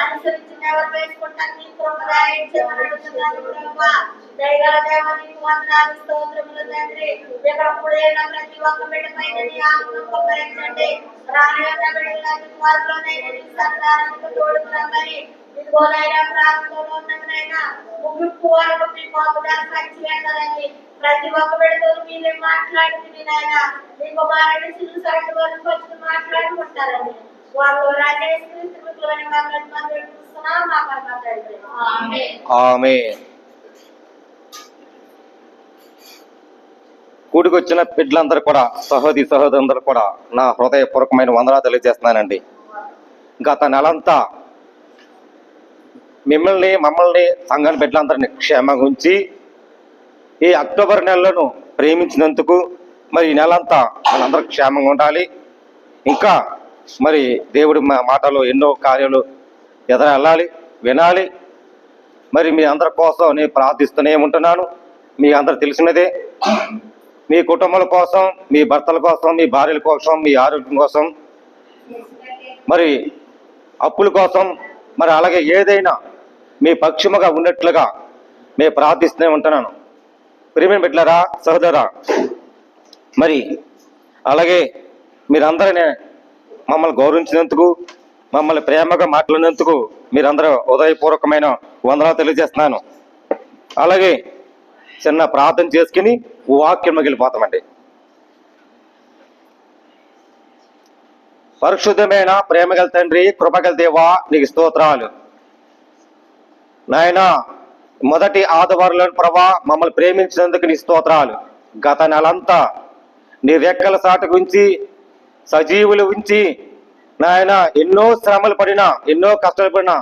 అనుసరించిన ఎవరు వేసుకుంటాను నీ కృపదాయించమడుతున్నాను ప్రభా. దయగల దేవా నీకు వందనాలు స్తోత్రములు తండ్రి. ఎక్కడప్పుడే ప్రతి ఒక్క బిడ్డ పైన నీ ఆత్మను కుమ్మరించండి. రానున్న బిడ్డల వారిలోనైనా నీ సన్నిధానానికి తోడుకురమ్మని ఇదిగోనైనా ప్రాంతంలో ఉన్నదైనా ముగింపు వరకు మీ పాపదాలు ఖర్చులేదండి. ప్రతి ఒక్క బిడ్డతో మీరే మాట్లాడుతుంది నాయన. మీ కుమారుని శిశు సైట్ వరకు వచ్చి మాట్లాడుకుంటారండి. వాళ్ళు కూడికొచ్చిన బిడ్డలందరూ కూడా సహోదరులందరూ కూడా నా హృదయపూర్వకమైన వందనాలు తెలియజేస్తున్నానండి. గత నెలంతా మమ్మల్ని సంఘాన్ని బిడ్డలందరినీ క్షేమంగా ఉంచి ఈ అక్టోబర్ నెలను ప్రేమించినందుకు మరి ఈ నెలంతా మనందరూ క్షేమంగా ఉండాలి. ఇంకా మరి దేవుడి మాటలు ఎన్నో కార్యాలు ఎదురెళ్ళాలి, వినాలి. మరి మీ అందరి కోసం నేను ప్రార్థిస్తూనే ఉంటున్నాను. మీ అందరు తెలిసినదే. మీ కుటుంబాల కోసం, మీ భర్తల కోసం, మీ భార్యల కోసం, మీ ఆరోగ్యం కోసం, మరి అప్పుల కోసం, మరి అలాగే ఏదైనా మీ పక్షముగా ఉన్నట్లుగా నేను ప్రార్థిస్తూనే ఉంటున్నాను. ప్రియమైన బిడ్డలారా, సహోదరా, మరి అలాగే మీరందరూ మమ్మల్ని గౌరవించినందుకు, మమ్మల్ని ప్రేమగా మాట్లాడినందుకు మీరందరూ హృదయపూర్వకమైన వందనాలు తెలియజేస్తున్నాను. అలాగే చిన్న ప్రార్థన చేసుకుని వాక్యం వెళ్ళిపోతామండి. పరిశుద్ధమైన ప్రేమగల తండ్రి, కృపగల దేవా, నీకు స్తోత్రాలు నాయన. మొదటి ఆదివారంలోని ప్రభా మమ్మల్ని ప్రేమించినందుకు నీ స్తోత్రాలు. గత నెలంతా నీ రెక్కల సాటు ఉంచి సజీవులు ఉంచి నాయన ఎన్నో శ్రమలు పడినా, ఎన్నో కష్టాలు పడినా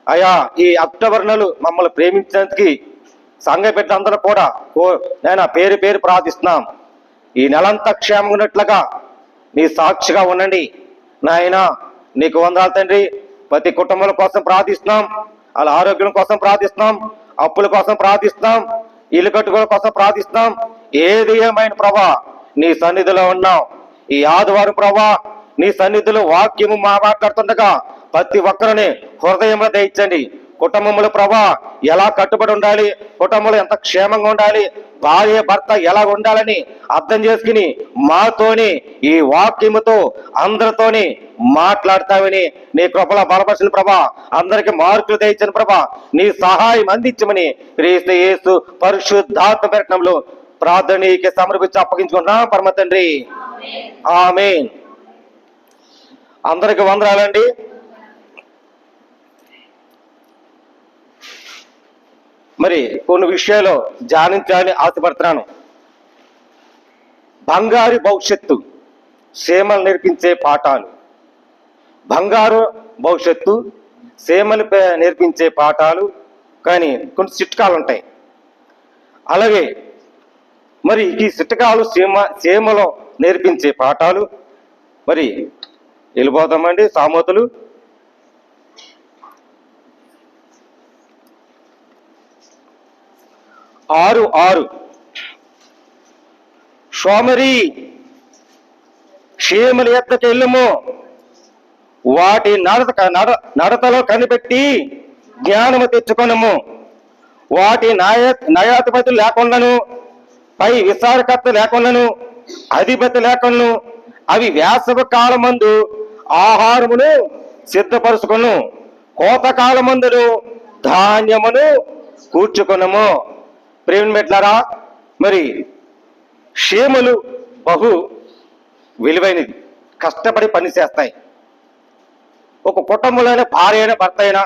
అయా ఈ అక్టోబర్ నెలలు మమ్మల్ని ప్రేమించినందుకు సంఘ బిడ్డలందరూ కూడా నాయన పేరు పేరు ప్రార్థిస్తున్నాం. ఈ నెలంతా క్షేమంగా ఉన్నట్లుగా నీ సాక్షిగా ఉండండి నాయన. నీకు వందనాలు తండ్రి. ప్రతి కుటుంబాల కోసం ప్రార్థిస్తున్నాం, వాళ్ళ ఆరోగ్యం కోసం ప్రార్థిస్తున్నాం, అప్పుల కోసం ప్రార్థిస్తున్నాం, ఇల్లు కట్టుకోవడం కోసం ప్రార్థిస్తున్నాం. ఏది ఏమైన ప్రభా నీ సన్నిధిలో ఉన్నాం. ఈ ఆదివారం ప్రభా నీ సన్నిధిలో వాక్యము మాట్లాడుతుండగా ప్రతి ఒక్కరిని హృదయంలో దయచండి. కుటుంబంలో ప్రభా ఎలా కట్టుబడి ఉండాలి, కుటుంబంలో ఎంత క్షేమంగా ఉండాలి, భార్య భర్త ఎలా ఉండాలని అర్థం చేసుకుని మాతోని ఈ వాక్యముతో అందరితోని మాట్లాడతావని నీ కృపల బలపరిచిన ప్రభా, అందరికి మార్కులు దయచిన ప్రభా, నీ సహాయం అందించమని క్రీస్తు యేసు పరిశుద్ధాత్మ ప్రకటనలో ప్రార్థనకి సమర్పించి అప్పగించుకుంటున్నాం పరమ తండ్రి. ఆమేన్. అందరికి వందనాలండి. మరి కొన్ని విషయాలు ధ్యానించాలని ఆశపడుతున్నాను. బంగారు భవిష్యత్తు, సేమలు నేర్పించే పాఠాలు. బంగారు భవిష్యత్తు, సేమలు నేర్పించే పాఠాలు. కానీ కొన్ని చిట్కాలు ఉంటాయి. అలాగే మరి ఈ చిట్కాలు సేమలో నేర్పించే పాఠాలు. మరి వెళ్ళిపోతామండి. సామెతలు 6:6 సోమరి క్షేమల ఎద్దకు వెళ్ళము, వాటి నడతలో కనిపెట్టి జ్ఞానము తెచ్చుకొనము. వాటి న్యాయాధిపతులు లేకుండాను, పై విచారకర్త లేకుండాను, అధిపతి లేకుండాను అవి వేసవి కాలమందు ఆహారమును సిద్ధపరుచుకొను, కోతకాలమందును ధాన్యమును కూర్చుకొనము. ప్రేమ బిడ్డలారా, మరి క్షేమలు బహు విలువైనది. కష్టపడి పని చేస్తాయి. ఒక కుటుంబంలోనే భార్య అయినా భర్త అయినా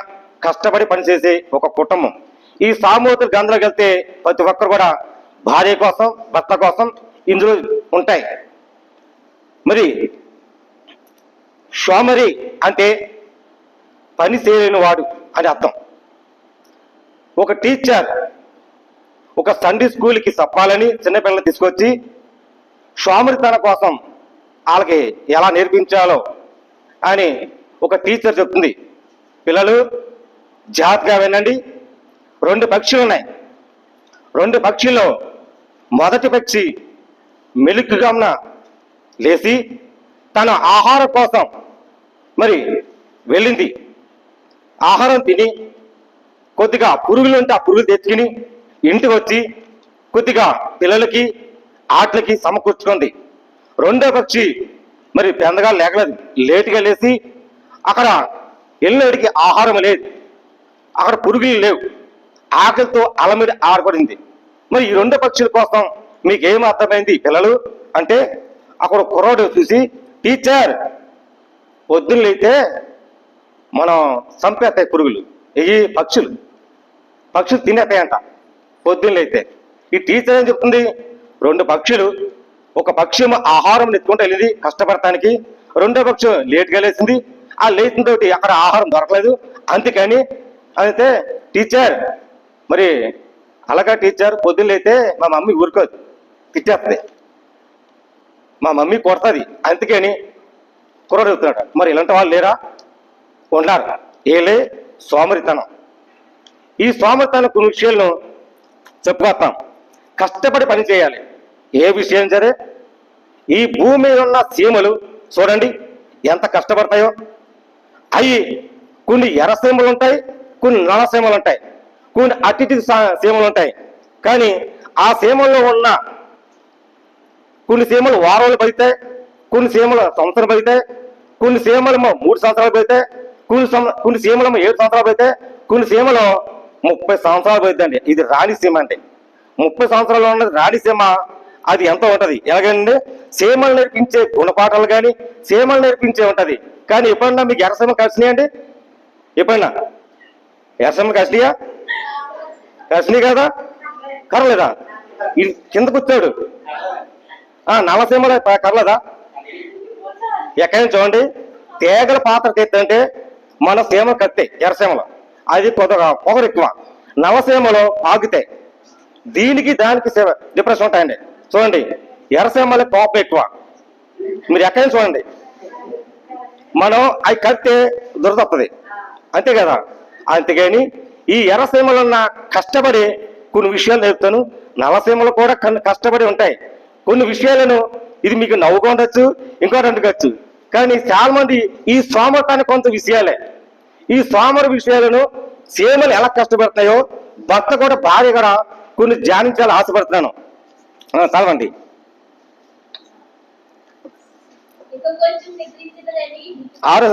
కష్టపడి పనిచేసే ఒక కుటుంబం. ఈ సామూహిక గ్రంథంలోకి వెళ్తే ప్రతి ఒక్కరు కూడా భార్య కోసం, భర్త కోసం ఇందులో ఉంటాయి. మరి సోమరి అంటే పని చేయలేని వాడు అని అర్థం. ఒక టీచర్ ఒక సండే స్కూల్కి చెప్పాలని చిన్నపిల్లలు తీసుకొచ్చి సోమరితన కోసం వాళ్ళకి ఎలా నేర్పించాలో అని ఒక టీచర్ చెప్తుంది. పిల్లలు జాగ్రత్తగా వినండి. 2 పక్షులు ఉన్నాయి. 2 పక్షుల్లో మొదటి పక్షి మెలుకుగామున లేచి తన ఆహారం కోసం మరి వెళ్ళింది. ఆహారం తిని కొద్దిగా పురుగులు ఉంటే ఆ పురుగులు తెచ్చుకుని ఇంటికి వచ్చి కొద్దిగా పిల్లలకి ఆటలకి సమకూర్చుకుంది. రెండో పక్షి మరి పెందగా లేకలేదు, లేటుగా లేచి అక్కడ వెళ్ళినడికి ఆహారం లేదు, అక్కడ పురుగులు లేవు, ఆకలితో అలమిడి ఆడపడింది. మరి ఈ రెండు పక్షుల కోసం మీకేం అర్థమైంది పిల్లలు అంటే, అక్కడ కుర్రాడు చూసి, టీచర్ పొద్దున్నైతే మనం చంపేస్తాయి పురుగులు, ఇవి పక్షులు తినేస్తాయంట పొద్దున్నైతే. ఈ టీచర్ ఏం చెప్తుంది, రెండు పక్షులు, ఒక పక్షి ఆహారం ఎత్తుకుంటూ వెళ్ళింది కష్టపడటానికి, రెండో పక్షి లేటుగా లేచింది, ఆ లేచిన తోటి అక్కడ ఆహారం దొరకలేదు, అందుకని అయితే టీచర్ మరి అలాగా టీచర్ పొద్దున్నైతే మా మమ్మీ ఊరుకోదు, తిట్టేస్తుంది, మా మమ్మీ కొడుతుంది, అందుకని కుర్రాడు చెప్తున్నాడు. మరి ఇలాంటి వాళ్ళు లేరా? ఉన్నారు. ఏలే సోమరితనం. ఈ సోమరితనం కొన్ని విషయాలను చెప్పుకొస్తాం. కష్టపడి పని చేయాలి, ఏ విషయం సరే. ఈ భూమి మీద ఉన్న సీమలు చూడండి ఎంత కష్టపడతాయో. అవి కొన్ని ఎర్ర సీమలు ఉంటాయి, కొన్ని నల్ల సీమలు ఉంటాయి, కొన్ని అతిథి సీమలు ఉంటాయి. కానీ ఆ సీమల్లో ఉన్న కొన్ని సీమలు వారాలు పడతాయి, కొన్ని సీమలు సంవత్సరం పడతాయి, కొన్ని సీమలు 3 సంవత్సరాలు పడతాయి, కొన్ని సీమలు 7 సంవత్సరాలు పడతాయి, కొన్ని సీమలు 30 సంవత్సరాలు పడుతుందండి. ఇది రాణిసీమ అంటే 30 సంవత్సరాలు ఉన్నది రాణిసీమ. అది ఎంత ఉంటది ఎలాగండి, సీమలు నేర్పించే గుణపాఠాలు కానీ సీమలు నేర్పించే ఉంటది. కానీ ఎప్పుడన్నా మీకు ఎర్రసీమ కలిసినాయండి? ఎప్పుడన్నా ఎర్రసీమ కలిసినాయి కదా? కర్రలేదా? ఇది కిందకు వచ్చాడు. నల్లసీమలో కర్రలేదా? ఎక్కడి నుంచి చూడండి, తేగల పాత్ర తెత్తంటే మన సీమ కత్తే ఎర్రసీమలో, అది కొద్దిగా పొగరు ఎక్కువ. నవసీమలో ఆగుతాయి. దీనికి దానికి డిఫరెన్స్ ఉంటాయండి. చూడండి, ఎర్రసీమలో కోపం ఎక్కువ. మీరు ఎక్కడి నుంచి చూడండి, మనం అవి కడితే దురదొస్తుంది, అంతే కదా? అంతేగాని ఈ ఎర్రసీమలో ఉన్న కష్టపడి కొన్ని విషయాలు చెప్తాను, నల్లసీమలు కూడా కష్టపడి ఉంటాయి. కొన్ని విషయాలను ఇది మీకు నవ్వుగా ఉండొచ్చు, ఇంకోటి అందుకోవచ్చు. కానీ చాలా మంది ఈ సోమరితాన్ని కొంత విషయాలే, ఈ సోమరి విషయాలను సీమలు ఎలా కష్టపడుతున్నాయో భర్త కూడా భార్య కూడా కొన్ని ధ్యానించాలని ఆశపడుతున్నాను. చదవండి. ఆరు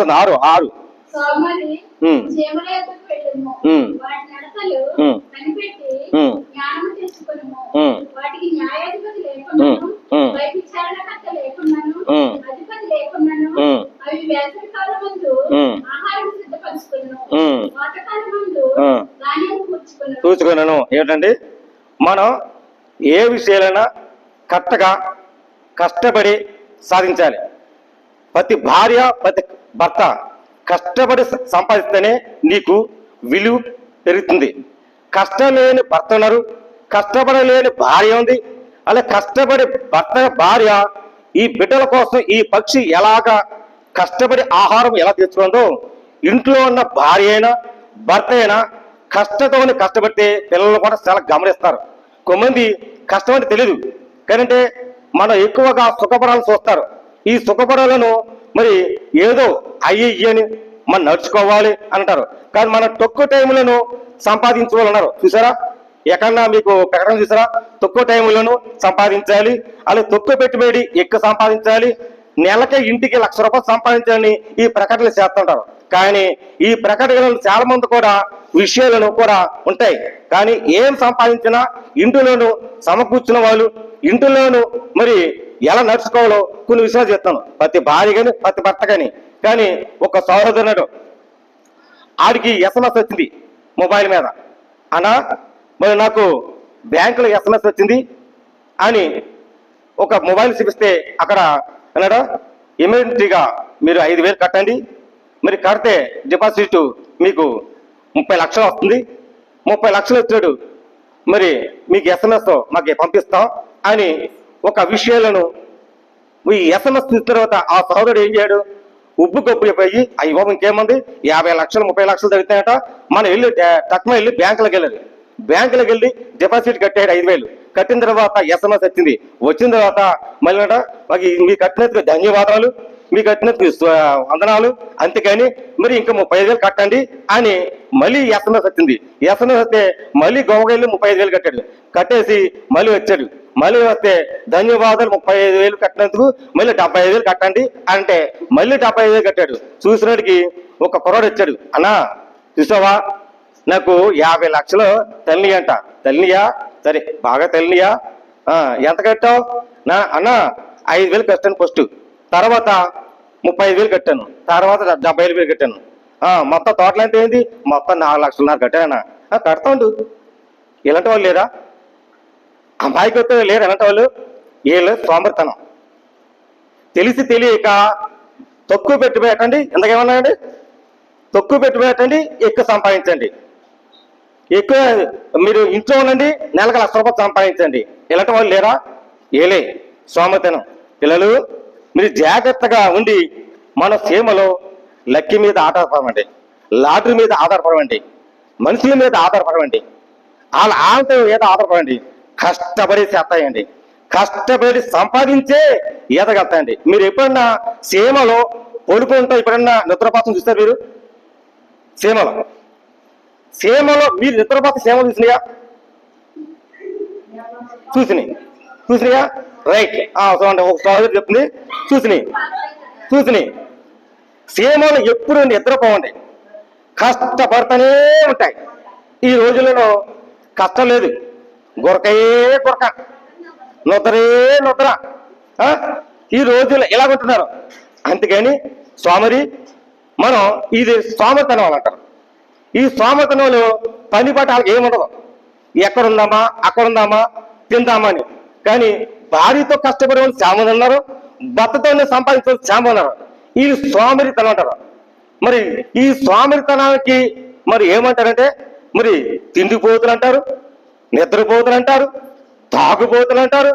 చూసుకున్నాను. ఏమిటండి, మనం ఏ విషయాలైనా కరెక్ట్గా కష్టపడి సాధించాలి. ప్రతి భార్య ప్రతి భర్త కష్టపడి సంపాదిస్తేనే నీకు విలువ పెరుగుతుంది. కష్టం లేని భర్త ఉన్నారు, కష్టపడలేని భార్య ఉంది. అలా కష్టపడి భర్త భార్య ఈ బిడ్డల కోసం ఈ పక్షి ఎలాగా కష్టపడి ఆహారం ఎలా తెచ్చుకుందో, ఇంట్లో ఉన్న భార్య అయినా భర్త అయినా కష్టంతో కష్టపడితే పిల్లలు కూడా చాలా గమనిస్తారు. కొంతమంది కష్టం అంటే తెలియదు, కానీ మనం ఎక్కువగా సుఖపడాలని చూస్తారు. ఈ సుఖపడాలను మరి ఏదో అయ్యి మనం నడుచుకోవాలి అంటారు. కానీ మన తక్కువ టైంలను సంపాదించుకోవాలన్నారు. చూసారా, ఎక్కడన్నా మీకు ప్రకటన చూసారా, తక్కువ టైంలను సంపాదించాలి, అలా తక్కువ పెట్టుబడి ఎక్కువ సంపాదించాలి, నెలకే ఇంటికి 1,00,000 రూపాయలు సంపాదించాలని ఈ ప్రకటనలు చేస్తుంటారు. కానీ ఈ ప్రకటనలు చాలా మంది కూడా విషయాలను కూడా ఉంటాయి. కానీ ఏం సంపాదించినా ఇంటిలోనూ సమకూర్చున్న వాళ్ళు ఇంటిలోనూ మరి ఎలా నడుచుకోవాలో కొన్ని విషయాలు చెప్తాను, ప్రతి భార్య కానీ ప్రతి భర్త కానీ. కానీ ఒక సహోదరుడు ఆడికి SMS వచ్చింది మొబైల్ మీద, అన్నా మరి నాకు బ్యాంకులో SMS వచ్చింది అని ఒక మొబైల్ చూపిస్తే అక్కడ అన్నాడా, ఇమీడియట్గా మీరు 5,000 కట్టండి, మరి కడితే డిపాజిట్ మీకు 30 లక్షలు వస్తుంది, 30 లక్షలు వచ్చాడు, మరి మీకు SMS మాకు పంపిస్తాం అని ఒక విషయాలను ఈ SMS ఇచ్చిన తర్వాత ఆ సోదరుడు ఏం చేయడు, ఉబ్బు కప్పు అయిపోయి అయ్యి బాబు ఇంకేముంది 50 లక్షలు 30 లక్షలు తగ్గుతాయట, మనం వెళ్ళి తక్కువ వెళ్ళి బ్యాంకులకు వెళ్ళాలి, బ్యాంకులకు వెళ్ళి డిపాజిట్ కట్టాడు 5,000. కట్టిన తర్వాత SMS వచ్చింది, వచ్చిన తర్వాత మళ్ళీ మాకు మీరు కట్టినందుకు ధన్యవాదాలు, మీకు కట్టినందుకు వందనాలు, అంతేకాని మరి ఇంకా 35,000 కట్టండి అని మళ్ళీ ఎస్ఎంఎస్ వచ్చింది. ఎస్ఎంఎస్ వస్తే మళ్ళీ గోవకెళ్ళి 35,000 కట్టాడు. కట్టేసి మళ్ళీ వచ్చాడు. మళ్ళీ వస్తే ధన్యవాదాలు 35,000 కట్టినందుకు మళ్ళీ 75,000 కట్టండి అంటే మళ్ళీ 75,000 కట్టాడు. చూసినడికి ఒక కుర్రాడు వచ్చాడు. అన్నా చూసావా, నాకు 50 లక్షలు తల్లి అంట. తల్లియా? సరే బాగా తల్లియా? ఎంత కట్టావు? అన్నా 5,000 కట్టాను ఫస్ట్, తర్వాత 35,000 కట్టాను, తర్వాత 75,000 కట్టాను. మొత్తం టోటల్ ఎంత ఏంది? మొత్తం 4 లక్షలున్నర కట్టానా? కడతా ఉండు. ఇలాంటి వాళ్ళు లేరా? అమ్మాయికి వస్తే లేరు ఎలాంటి వాళ్ళు? వీళ్ళు సోమరితనం. తెలిసి తెలియక తక్కువ పెట్టి పెట్టండి. ఎంతకేమన్నాయండి? తక్కువ పెట్టి పెట్టండి, ఎక్కువ సంపాదించండి. ఎక్కువ మీరు ఇంట్లో ఉండండి, నెలకు ₹1,00,000 సంపాదించండి. ఇలాంటి వాళ్ళు లేరా? ఏలే సోమరితనం. పిల్లలు మీరు జాగ్రత్తగా ఉండి మన సీమలో లక్కీ మీద ఆధారపడమండి, లాటరీ మీద ఆధారపడమండి, మనుషుల మీద ఆధారపడమండి, వాళ్ళ ఆలతో ఏదో ఆధారపడండి. కష్టపడి చేస్తాయండి, కష్టపడి సంపాదించే ఈతగలుగుతాయండి. మీరు ఎప్పుడన్నా సీమలో పడుకుంటూ ఎప్పుడన్నా నిద్రపాతం చూస్తారు? మీరు సీమలో మీరు నిద్రపాత సీమ చూసినాయా? చూసినాయా? రైట్. చూడండి, ఒక సోదరు చెప్తుంది, చూసినాయి. సీమలు ఎప్పుడు నిద్రపోవండి, కష్టపడుతూనే ఉంటాయి. ఈ రోజులలో కష్టం లేదు, గురకయే గురక, నిద్రే నిద్ర. ఈ రోజుల్లో ఎలాగుంటున్నారు. అందుకని సోమరి మనం ఇది సోమరితనం అని అంటారు. ఈ సోమరితనంలో పని పట్టాలకు ఏముండదు. ఎక్కడుందామా అక్కడుందామా తిందామా అని. కానీ భార్యతో కష్టపడే వాళ్ళు చాలా మంది ఉన్నారు, భర్తతో సంపాదించే వాళ్ళు చాలా మంది ఉన్నారు. ఈ సోమరితనం అంటారు. మరి ఈ సోమరితనానికి మరి ఏమంటారంటే మరి తిండిపోతులు అంటారు, నిద్రపోతులు అంటారు, తాగుపోతులు అంటారు,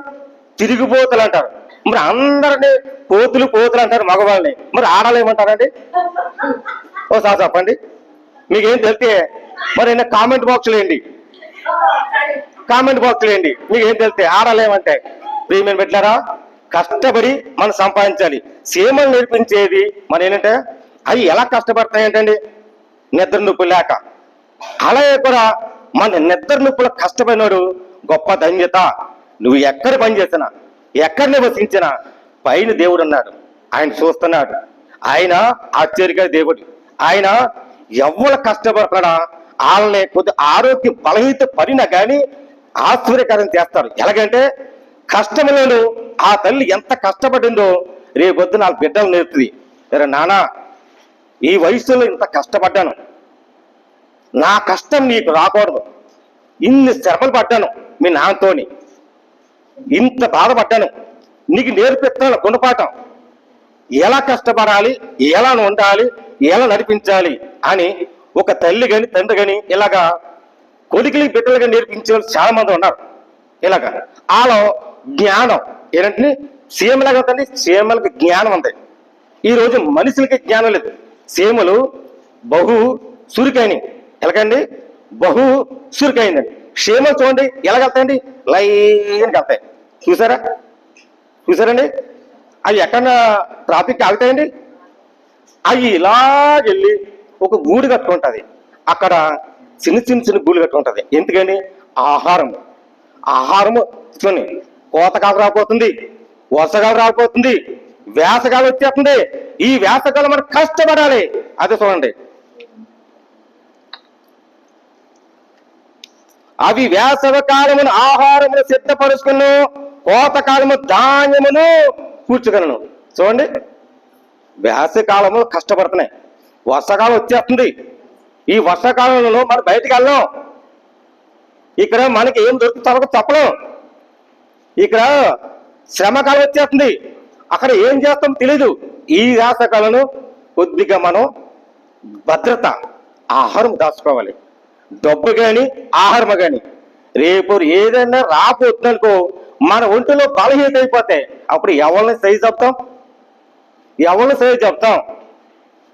తిరిగిపోతులు అంటారు. మరి అందరినీ పోతులు అంటారు మగవాళ్ళని. మరి ఆడాలు ఏమంటారండి? ఓసారి చెప్పండి, మీకేం తెలిస్తే మరి కామెంట్ బాక్స్లో వేయండి, మీకేం తెలిస్తే ఆడాలు ఏమంటే. ప్రియమైన పెట్టారా, కష్టపడి మనం సంపాదించాలి. సీమలు నేర్పించేది మన ఏంటంటే అవి ఎలా కష్టపడతాయి ఏంటండి? నిద్ర నొప్పి లేక. అలాగే కూడా మన నిద్ర నొప్పులు కష్టపడినాడు గొప్ప ధన్యత. నువ్వు ఎక్కడ పని చేసినా, ఎక్కడ నివసించినా పైన దేవుడు ఉన్నాడు, ఆయన చూస్తున్నాడు. ఆయన ఆశ్చర్యకర దేవుడు. ఆయన ఎవరు కష్టపడతాడా వాళ్ళని కొద్ది ఆరోగ్య బలహీత పడినా కానీ ఆశ్చర్యకరం చేస్తారు. ఎలాగంటే కష్టంలోనూ ఆ తల్లి ఎంత కష్టపడిందో రేపొద్దు నా బిడ్డలు నేర్పుతుంది. సరే నాన్న, ఈ వయసులో ఇంత కష్టపడ్డాను, నా కష్టం నీకు రాకూడదు. ఇన్ని శ్రమలు పడ్డాను మీ నాన్నతోని, ఇంత బాధపడ్డాను, నీకు నేర్పిస్తాను గుణపాఠం. ఎలా కష్టపడాలి, ఎలా ఉండాలి, ఎలా నడిపించాలి అని ఒక తల్లి కానీ తండ్రి కానీ ఇలాగా కొడుకులకి బిడ్డలుగా నేర్పించే వాళ్ళు చాలా మంది ఉన్నారు. ఇలాగా వాళ్ళ జ్ఞానం ఏంటంటే సీమలాగా ఉందండి. సీమలకి జ్ఞానం ఉంది. ఈరోజు మనుషులకి జ్ఞానం లేదు. సీమలు బహు సురికైనవి. ఎలాగండి? బహు సురికైందండి. క్షేమం చూడండి ఎలాగెళ్తాయండి, లైన్కి వెళ్తాయి. చూసారండి? అవి ఎక్కడన్నా ట్రాఫిక్ ఆగుతాయండి? అవి ఇలాగెళ్ళి ఒక గూడు కట్టుకుంటుంది. అక్కడ చిన్న గూడు కట్టుకుంటుంది. ఎందుకని? ఆహారము చూడండి, కోతకాలం రాకపోతుంది, వర్షకాలం రాకపోతుంది, వేసకాలం వచ్చేస్తుంది. ఈ వేసకాలం మనం కష్టపడాలి. అదే చూడండి, అవి వేసవ కాలమును ఆహారమును సిద్ధపరుచుకును, కోతకాలము ధాన్యమును కూర్చుగలను. చూడండి, వేసవికాలము కష్టపడుతున్నాయి, వర్షాకాలం వచ్చేస్తుంది. ఈ వర్షాకాలంలో మనం బయటికి వెళ్ళాం. ఇక్కడ మనకి ఏం దొరుకుతుందో చెప్పలేం. ఇక్కడ శ్రమకాలం వచ్చేస్తుంది, అక్కడ ఏం చేస్తాం తెలీదు. ఈ వేసవికాలను కొద్దిగా మనం భద్రత, ఆహారం దాచుకోవాలి. డబ్బు కానీ ఆహారం కానీ రేపు ఏదైనా రాపోతుందనుకో మన ఒంటిలో బలహీనత అయిపోతే అప్పుడు ఎవరిని సైజు చెప్తాం?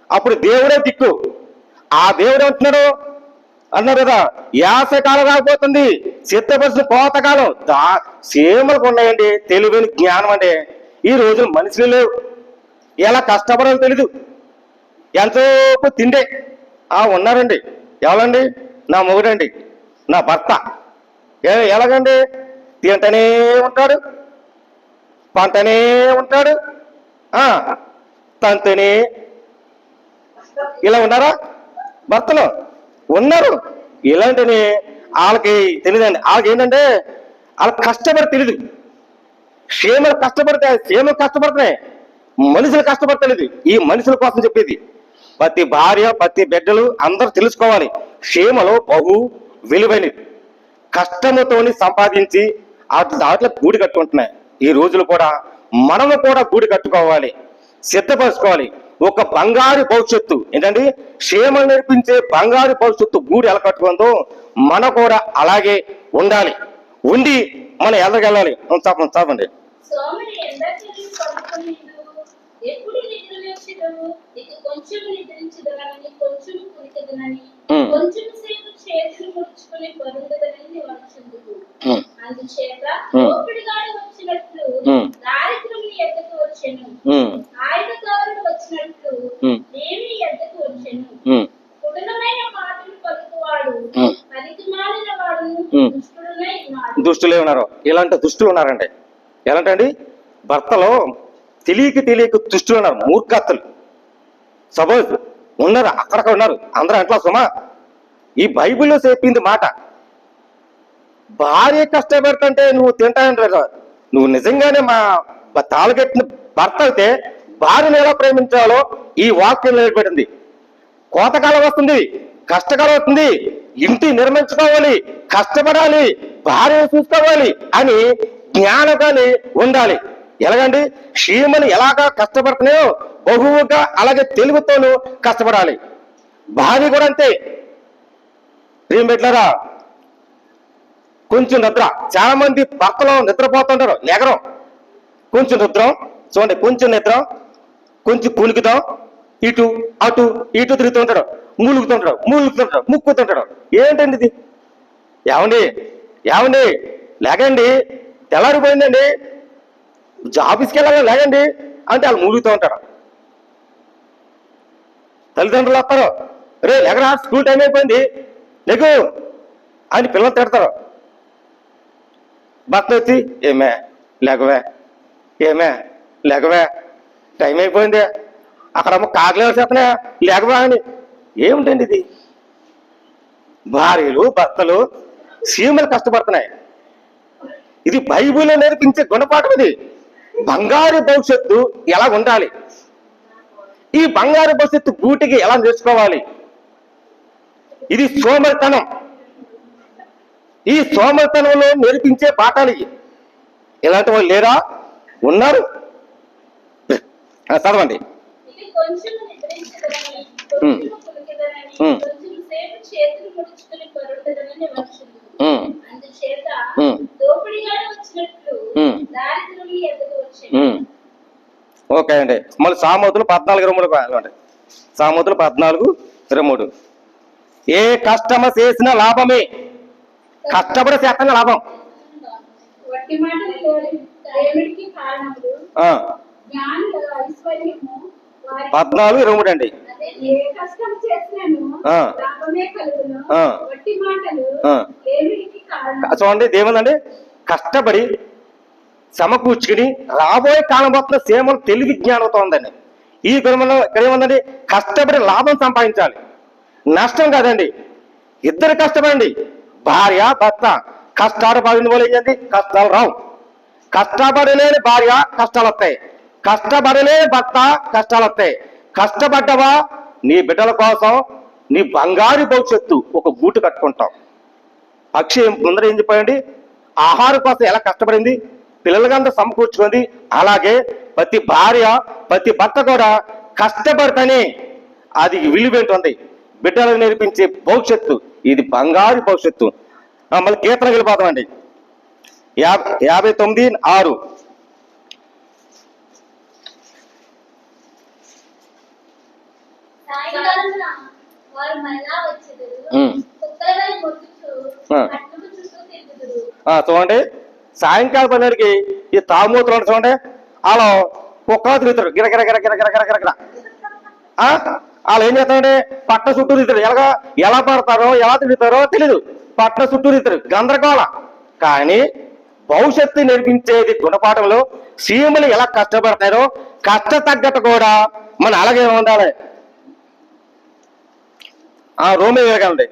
అప్పుడు దేవుడే దిక్కు. ఆ దేవుడు అంటున్నాడు అన్నారు కదా, యాసకాలం రాకపోతుంది, సిద్ధపరిచిన కోతకాలం. సీమలకు ఉన్నాయండి తెలివైన జ్ఞానం అంటే. ఈ రోజున మనుషులు లేవు. ఎలా కష్టపడాలో తెలీదు. ఎంతో తిండే ఉన్నారండి. ఎవరండి? నా మొగుడండి, నా భర్త. ఎలాగండి? తింటనే ఉంటాడు, పంటనే ఉంటాడు, తంతనే. ఇలా ఉన్నారా భర్తలు? ఉన్నారు. ఇలాంటిని వాళ్ళకి తెలియదండి. వాళ్ళకి ఏంటంటే వాళ్ళకి కష్టపడి తెలియదు. క్షేమలు కష్టపడుతున్నాయి, మనుషులు కష్టపడతలేదు. ఈ మనుషుల కోసం చెప్పేది. ప్రతి భార్య, ప్రతి బిడ్డలు అందరూ తెలుసుకోవాలి, క్షేమలో బహు విలువైనది. కష్టముతోని సంపాదించి దాంట్లో గూడు కట్టుకుంటున్నాయి. ఈ రోజులు కూడా మనము కూడా గూడు కట్టుకోవాలి, సిద్ధపరచుకోవాలి. ఒక బంగారు భవిష్యత్తు ఏంటండి, క్షేమం నేర్పించే బంగారు భవిష్యత్తు గూడు ఎలా కట్టుకుందో మన కూడా అలాగే ఉండాలి. ఉండి మనం ఎదగెళ్ళాలి. చెప్పండి. ఎప్పుడు నిద్ర వేసిదవు, ఇక కొంచెం నిద్రించదనని, కొంచెం కునికదనని, కొంచెం సేపు చేతులు ముడుచుకుని పరుండదనని వచ్చుందుకు. అందుచేత దోపిడిగాడు వచ్చినట్లు దారిద్ర్యముని ఎద్దకు వచ్చెను, ఆయుధకారుడు వచ్చినట్లు దేవి ఎద్దకు వచ్చెను. కుటనమైన మాటలు పలుకువాడు పలికిమాలిన వాడును దుష్టుడునై ఉన్నాడు. దుష్టులే ఉన్నారు. ఇలాంటి దుష్టులు ఉన్నారండి. ఎలాంటండి? భర్తలో తెలియక దుష్టులు ఉన్నారు, మూర్ఖత్తులు. సపోజ్ ఉన్నారు, అక్కడక్కడ ఉన్నారు. అందరూ అంట్లా సుమా, ఈ బైబిల్లో చెప్పింది మాట. భార్య కష్టపడుతుంటే నువ్వు తింటానంటారు. నువ్వు నిజంగానే మా తాళగట్టిన భర్త అయితే భార్యను ఎలా ప్రేమించాలో ఈ వాక్యం నిలబెట్టింది. కోతకాలం వస్తుంది, కష్టకాలం వస్తుంది, ఇంటి నిర్మించుకోవాలి, కష్టపడాలి, భార్యను చూసుకోవాలి అని జ్ఞానకాలి ఉండాలి. ఎలాగండి? క్షేమని ఎలాగా కష్టపడుతున్నాయో బహువుగా అలాగే తెలుగుతోనూ కష్టపడాలి. భార్య కూడా అంతే. ఏం పెట్టారా? కొంచెం నిద్ర. చాలా మంది భర్తలో నిద్రపోతుంటారు, లేగరం. కొంచెం నిద్రం చూడండి, కొంచెం నిద్ర, కొంచెం కునికితాం, ఇటు అటు తిరుగుతూ ఉంటాడు, మూలుగుతుంటాడు, ముక్కుతుంటాడు. ఏంటండి ఇది? ఏమండి లేకండి, తెల్లారిపోయిందండి, ఆఫీస్కి వెళ్ళాలి లేకండి అంటే వాళ్ళు మూలుగుతూ ఉంటారు. తల్లిదండ్రులు వస్తారు, రే లేకరా, స్కూల్ టైం అయిపోయింది లేకు అని పిల్లలు తిడతారు. భర్త వచ్చి ఏమే లేకవే టైం అయిపోయింది, అక్కడమ్మ కాకులు చేస్తున్నా లేకవా అని. ఏమిటండి ఇది? భార్యలు భర్తలు సీమలు కష్టపడుతున్నాయి. ఇది బైబిల్లో నేర్పించే గుణపాఠం. ఇది బంగారు భవిష్యత్తు ఎలా ఉండాలి, ఈ బంగారు భవిష్యత్తు గూటికి ఎలా నేర్చుకోవాలి. ఇది సోమరితనం. ఈ సోమరితనంలో నేర్పించే పాఠాలు ఇలాంటి వాళ్ళు లేరా? ఉన్నారు. చదవండి. ఓకే అండి. మళ్ళీ సామెతలు 14:23 సామెతలు 14:23. ఏ కష్టమ చేసిన లాభమే, కష్టపడి చేస్తున్న లాభం. 14:23 అండి. చూడండి, దేముందండి? కష్టపడి సమకూర్చుకుని రాబోయే కాలం మొత్తం సేమలు తెలివి జ్ఞానంతో ఉందండి. ఈ క్రమంలో ఇక్కడ ఏముందండి? కష్టపడి లాభం సంపాదించాలి, నష్టం కాదండి. ఇద్దరు కష్టపడండి, భార్య భర్త. కష్టాలు పడిన వాళ్ళు ఏంటండి? కష్టాలు రావు. కష్టపడలేని భార్య కష్టాలు వస్తాయి, కష్టపడలేని భర్త కష్టాలు వస్తాయి. కష్టపడ్డవా నీ బిడ్డల కోసం, నీ బంగారు భవిష్యత్తు ఒక గూటు కట్టుకుంటాం. పక్షి ముందర ఏం చెప్పాడండి? ఆహారం కోసం ఎలా కష్టపడింది, పిల్లలకంతా సమకూర్చుకుంది. అలాగే ప్రతి భార్య ప్రతి భర్త కూడా కష్టపడితేనే అది విలువేంటుంది, బిడ్డలకు నేర్పించే భవిష్యత్తు. ఇది బంగారు భవిష్యత్తు. మళ్ళీ కీర్తనకి వెళ్ళిపోతామండి. 59:6. చూడండి, సాయంకాలం పన్నెండుకి ఈ తామూతులు చూడండి, అలా కుక్కలా తిరుగుతారు గిరగిర గిరగిర గిరగిర గిరగిర. వాళ్ళు ఏం చేస్తారంటే పట్ట చుట్టూ తిరుగుతారు. ఎలా పడతారో ఎలా తిరుగుతారో తెలీదు, పట్ట చుట్టూ తిరుగుతారు గందరగోళ. కానీ భవిష్యత్తు నేర్పించేది గుణపాఠంలో సీఎంలు ఎలా కష్టపడతారో కష్ట తగ్గట్టు కూడా మనం అలాగే ఉండాలి. రోమే వెళ్ళగలండి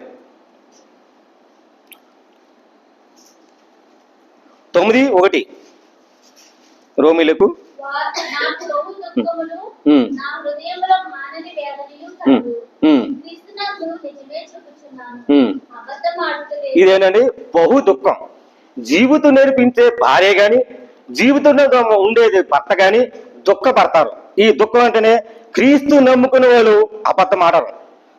9:1 రోమిలకు. ఇదేనండి బహు దుఃఖం. జీవితం నేర్పించే భార్య గాని జీవితంలో ఉండేది భర్త గాని దుఃఖపడతారు. ఈ దుఃఖం అంటేనే క్రీస్తు నమ్ముకునే వాళ్ళు అబద్ధం ఆడరు,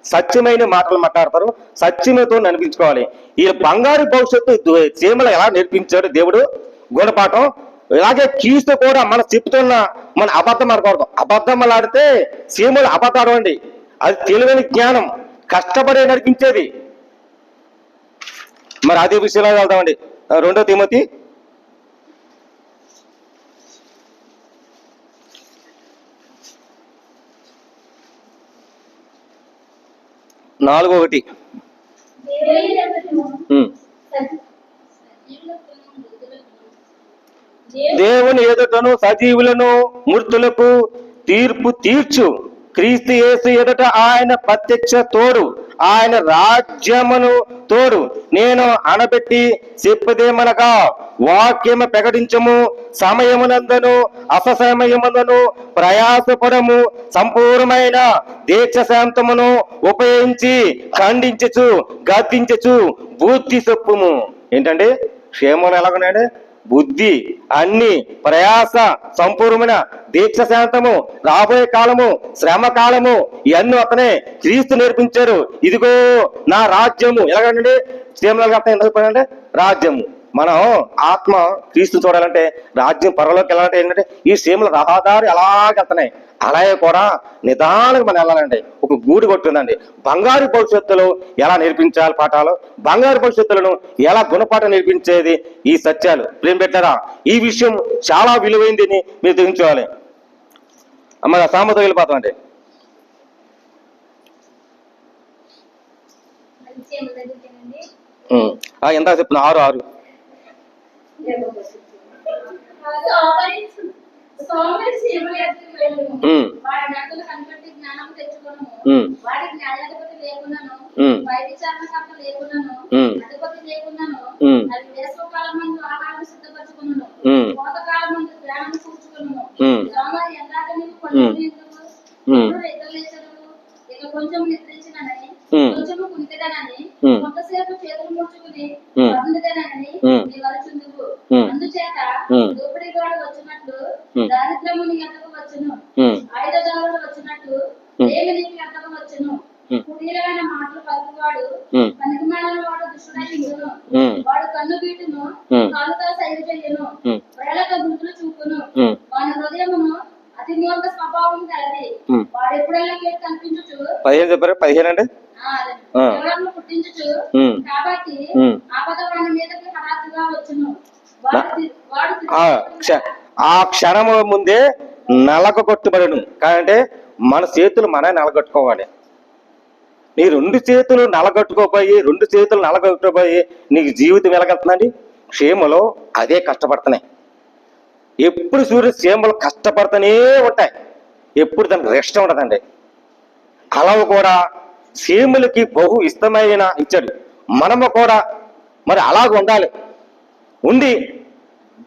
సత్యమైన మాటలు మాట్లాడతారు, సత్యమతో అనిపించుకోవాలి. ఈ బంగారు భవిష్యత్తు చీమలు ఎలా నేర్పించాడు దేవుడు గుణపాఠం, ఇలాగే క్రీస్తు కూడా మన చెప్తున్న మన అబద్ధం ఆడకూడదు. అబద్ధం ఆడితే చీమలు అబద్ధాలు అండి, అది తెలివైన జ్ఞానం, కష్టపడి నడిపించేది. మరి అదే విషయంలో వెళ్దామండి. 2 తిమోతి 4:1. దేవుని ఎదుటను సజీవులను మృతులకు తీర్పు తీర్చు క్రీస్తు యేసు ఎదుట ఆయన ప్రత్యక్ష తోడు, ఆయన రాజ్యమును తోడు. నేను అనబెట్టి చెప్పదేమనగా వాక్యము ప్రకటించము, సమయమునందను అసమయమునందను ప్రయాసపడము, సంపూర్ణమైన దీక్షశాంతమును ఉపయోగించి ఖండించచ్చు గద్దించచ్చు బుద్ధి చెప్పుము. ఏంటంటే క్షేమం ఎలాగున్నాడు? బుద్ధి, అన్ని ప్రయాస, సంపూర్ణమైన దీక్ష శాంతము, రాబోయే కాలము, శ్రమ కాలము, ఇవన్నీ అతనే క్రీస్తు నేర్పించారు. ఇదిగో నా రాజ్యము ఎలాగండి శ్రీమల ఎందుకు చెప్పాడంటే రాజ్యము. మనం ఆత్మ క్రీస్తు చూడాలంటే రాజ్యం పరలోకి వెళ్ళాలంటే ఏంటంటే ఈ శ్రీమల రహదారి అలాగెళ్తున్నాయి. అలాగే కూడా నిదానంగా మనం వెళ్ళాలండి. ఒక గూడు కొట్టుందండి. బంగారు భవిష్యత్తులో ఎలా నేర్పించాలి పాఠాలు, బంగారు భవిష్యత్తులను ఎలా గుణపాఠం నేర్పించేది ఈ సత్యాలు. ప్రేమ పెట్టారా, ఈ విషయం చాలా విలువైందని మీరు తెలుసుకోవాలి. అమ్మ సామతో వెళ్ళిపోతామండి. ఎంత చెప్తున్నా 6:6. కొంచెం నిద్రించినని కొంచెము కునికిదనని కొంతసేపు చేతులు ముడుచుకుని పడుకునిదనని నీ వలచుందుకు. అందుచేత దోపిడీగాడు వచ్చినట్లు దారిద్ర్యము నీ ఎంతకు వచ్చును, ఆయుధదారుడు వచ్చినట్లు ఏమి నీకు ఎంతకు వచ్చును. కుటీలమైన మాటలు పలుకువాడు పనికిమాలిన వాడు దుష్టుడై ఉండును. వాడు కన్ను గీటును, కాలుతో సైగ చెయ్యును, వేళక గుర్తులు చూపును. వాని హృదయమును అతి మూర్ఖ స్వభావం కలది. వాడు ఎప్పుడైనా కేసు కనిపించు 15 చెప్పారు 15 అండి పుట్టించు. కాబట్టి ఆపద వాని మీదకి హఠాత్తుగా వచ్చును. ఆ క్షణము ముందే నలగ కొట్టుబడను. కాదంటే మన చేతులు మన నలగొట్టుకోవాలి. నీ 2 చేతులు నలగొట్టుకోపోయి 2 చేతులు నలగొట్టుకోపోయి నీకు జీవితం ఎలాగెళ్తుందండి? క్షేమలో అదే కష్టపడుతున్నాయి. ఎప్పుడు సూర్యుడు క్షేమలు కష్టపడుతూనే ఉంటాయి, ఎప్పుడు దానికి రెస్ట్ ఉండదండి. అలా కూడా క్షేములకి బహు ఇష్టమైన ఇచ్చాడు. మనము కూడా మరి అలాగ ఉండాలి. ఉండి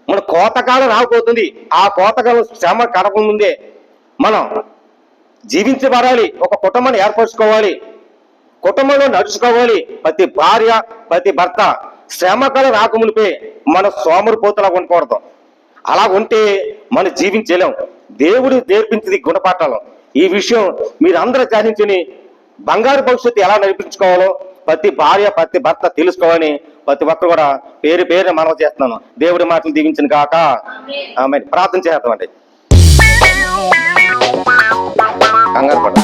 మన కోతకాలం రాకపోతుంది. ఆ కోతకాలం శ్రమ కడప ముందే మనం జీవించబడాలి. ఒక కుటుంబాన్ని ఏర్పరచుకోవాలి, కుటుంబంలో నడుచుకోవాలి. ప్రతి భార్య ప్రతి భర్త శ్రమకాలం రాకమునిపే మన సోమరిపోతులా ఉండకూడదు. అలా ఉంటే మనం జీవించలేం. దేవుడు నేర్పించింది గుణపాఠాలు. ఈ విషయం మీరందరూ ధ్యానించుని బంగారు భవిష్యత్తు ఎలా నడిపించుకోవాలో ప్రతి భార్య ప్రతి భర్త తెలుసుకోవాలని ప్రతి ఒక్కరు కూడా పేరు పేరు మనవి చేస్తున్నాను. దేవుడి మాటలు దీవించిన కాక ఆమేన్. ప్రార్థన చేస్తామండి. కంగారు పడ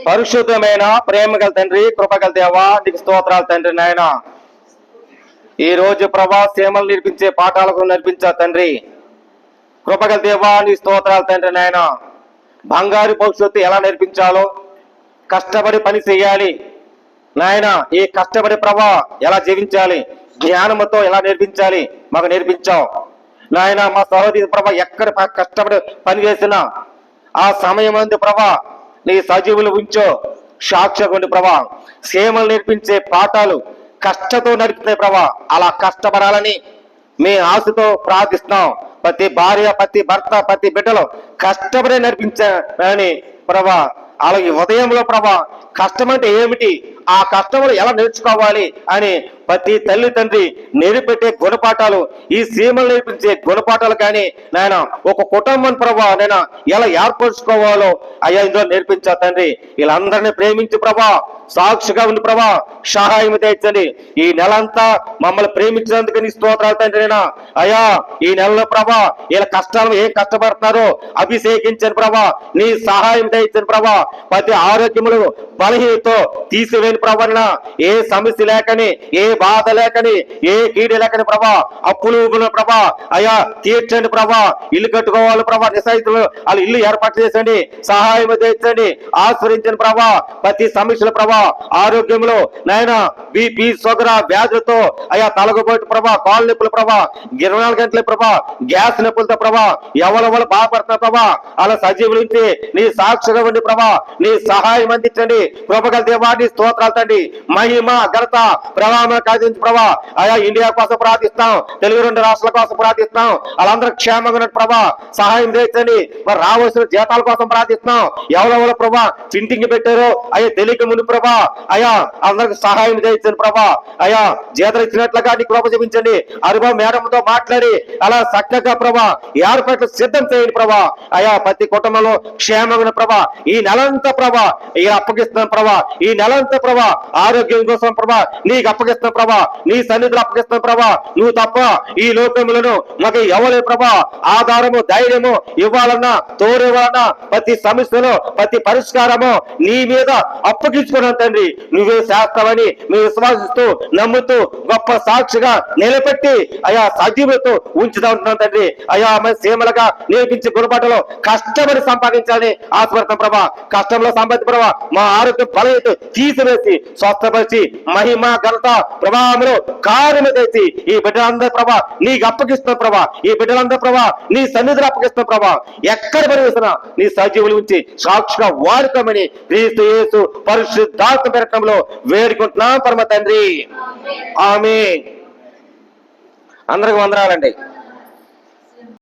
పరిశుద్ధమైన ప్రేమ గల తండ్రి, కృపగల దేవా, నీకు స్తోత్రాలు తండ్రి. నాయన ఈ రోజు ప్రభా సీమలు నేర్పించే పాఠాలకు నడిపించా తండ్రి. కృపగల దేవా నీ స్తోత్రాలు తండ్రి. నాయన బంగారు భవిష్యత్తు ఎలా నేర్పించాలో, కష్టపడి పని చేయాలి నాయన, ఈ కష్టపడి ప్రభా ఎలా జీవించాలి, జ్ఞానముతో ఎలా నేర్పించాలి మాకు నేర్పించావు నాయన. మా సహోదరి ప్రభా ఎక్కడ కష్టపడి పని చేసినా ఆ సమయం అందు ప్రభా నీ సజీవులు ఉంచో సాక్షిగా ఉండి ప్రభా సీమలు నేర్పించే పాఠాలు కష్టతో నడుపుతున్నాయి ప్రభా. అలా కష్టపడాలని మీ ఆశతో ప్రార్థిస్తున్నాం. ప్రతి భార్య, ప్రతి భర్త, ప్రతి బిడ్డలో కష్టపడి నడిపించాలని ప్రభా. అలాగే ఉదయంలో ప్రభా కష్టం అంటే ఏమిటి, ఆ కష్టములు ఎలా నేర్చుకోవాలి అని ప్రతి తల్లి తండ్రి నేర్పెట్టే గుణపాఠాలు, ఈ సీమలు నేర్పించే గుణపాఠాలు కానీ నాయన ఒక కుటుంబం ప్రభా నేను ఎలా ఏర్పరచుకోవాలో అయ్యా ఇందులో నేర్పించా తండ్రి. వీళ్ళందరినీ ప్రేమించి ప్రభా సాక్షిగా ఉంది ప్రభా సహాయం తెచ్చండి. ఈ నెలంతా మమ్మల్ని ప్రేమించినందుకు నీ స్తోత్రాలు తండ్రి. నేను అయ్యా ఈ నెలలో ప్రభా వీళ్ళ కష్టాలు ఏం కష్టపడుతున్నారో అభిషేకించండి ప్రభా. నీ సహాయం తెచ్చండి ప్రభా. ప్రతి ఆరోగ్యములు బలహీనతో తీసివేని ప్రభా. ఏ సమస్య లేకని, ఏ బాధ లేకని, ఏ కీడు లేకని ప్రభా, అప్పులు ప్రభా అయ్యా తీర్చండి ప్రభా. ఇల్లు కట్టుకోవాలి ప్రభా, నిశ్చయితులు వాళ్ళ ఇల్లు ఏర్పాటు చేసండి, సహాయం తెచ్చండి, ఆశ్రయించండి ప్రభా. ప్రతి సమస్యలు ప్రభా ఆరోగ్యంలో నాయన బీపీ షుగర్ వ్యాధులతో అయ్యా తలగబోటు ప్రభా, కాళ్ళు నొప్పులు ప్రభా, 24 గంటల ప్రభా, గ్యాస్ నొప్పులతో ప్రభా ఎవరు బాధపడుతున్నారు ప్రభా. అలా సజీవుల నుంచి నీ సాక్షిగా ఉండి ప్రభా నీ సహాయం అందించండి. కృపగల దేవా నీ స్తోత్రాలు తండ్రి. మహిమ ఘనత ప్రభావం కాదించి ప్రభా అయా ఇండియా కోసం ప్రార్థిస్తాం, తెలుగు 2 రాష్ట్రాల కోసం ప్రార్థిస్తాం. వాళ్ళందరూ క్షేమంగా ఉన్న ప్రభా సహాయం చేయండి. మరి రావాల్సిన జీతాల కోసం ప్రార్థిస్తున్నాం. ఎవరెవరు ప్రభా చింటింగ్ పెట్టారో అయ్యా తెలియక ముందు ప్రభా అయ్యా అందరికి సహాయం చేయించండి ప్రభా. అయ్యా జీతాలు ఇచ్చినట్లుగా నీ కృప చూపించండి. అనుభవం మేడంతో మాట్లాడి అలా చక్కగా ప్రభా ఏర్పాట్లు సిద్ధం చేయండి ప్రభా. అయ్యా ప్రతి కుటుంబంలో క్షేమంగా ప్రభా ఈ నెలంతా ప్రభా ఇలా అప్పగిస్తున్నాం ప్రభా. ఈ నెలంతా ప్రభా ఆరోగ్యం కోసం ప్రభా నీకు అప్పగిస్తున్నాం ప్రభా. నీ సన్నిధిలో అప్పగిస్తున్నాం ప్రభా. నువ్వు తప్ప ఈ లోకములను మాకు ఎవరే ప్రభా ఆధారము ధైర్యము ఇవ్వాలన్నా తోడివ్వాలన్నా ప్రతి సమస్యలో ప్రతి పరిష్కారము నీ మీద అప్పగించుకున్నాం తండ్రి. నువ్వే చేస్తావని మేము విశ్వాసిస్తూ నమ్ముతూ గొప్ప సాక్షిగా నిలబెట్టి అయా సజీవులతో ఉంచుతా ఉంటున్నాం తండ్రి. అయా మన సీమలుగా నేర్పించే గుణపాఠంలో కష్టపడి సంపాదించాలని ఆశపడతాం ప్రభా. కష్టంలో సంపాదించి ప్రభా మా ఆరోగ్యం బలహీనత తీసివేసి స్వస్థపరిచి మహిమ ఘనత ప్రభావంలో కార్యము చేసి ఈ బిడ్డలందరూ ప్రభా నీకు అప్పగిస్తున్న ప్రభా. ఈ బిడ్డలందరూ ప్రభా నీ సన్నిధిలో అప్పగిస్తున్న ప్రభా. ఎక్కడ పరివేసినా నీ సజీవుల నుంచి సాక్షిగా వాడుకోమని క్రీస్తు యేసు పరిశుద్ధాత్మ పెట్టడంలో వేడుకుంటున్నాం పరమ తండ్రి. ఆమేన్. అందరికి వందనాలండి.